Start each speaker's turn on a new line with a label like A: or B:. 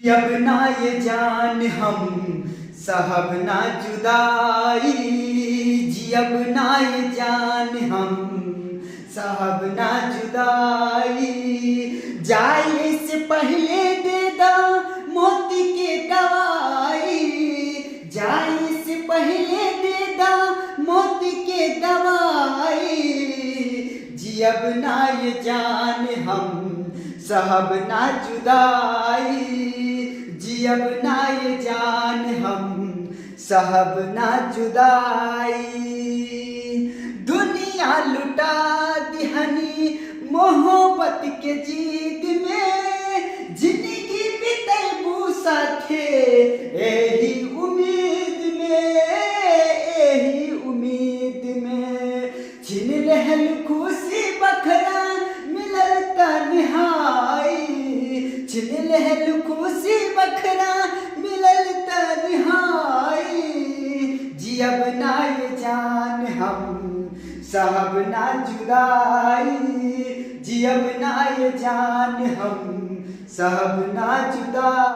A: अब ना ये जान हम साहब ना जुदाई, जी अब ना ये जान हम साहब ना जुदाई। जाए से पहले दे दा मोती के दवाई, जाए से पहले दे दा मोती के दवाई। जी अब ना ये जान हम साहब ना जुदाई, जी अब ना ये जान हम साहब ना जुदाई। दुनिया लुटा दिहनी मोहब्बत के जीत में, जिंदगी बितेबू साथे एही उम्मीद में, एही उम्मीद में। छिन लहल खुशी बखरा मिलल तन्हाई, छिन लहल खुशी बखरा मिलल तन्हाई। जी अब ना ये जान हम साहब ना जुदाई, जी अब ना ये जान हम साहब ना जुदाई।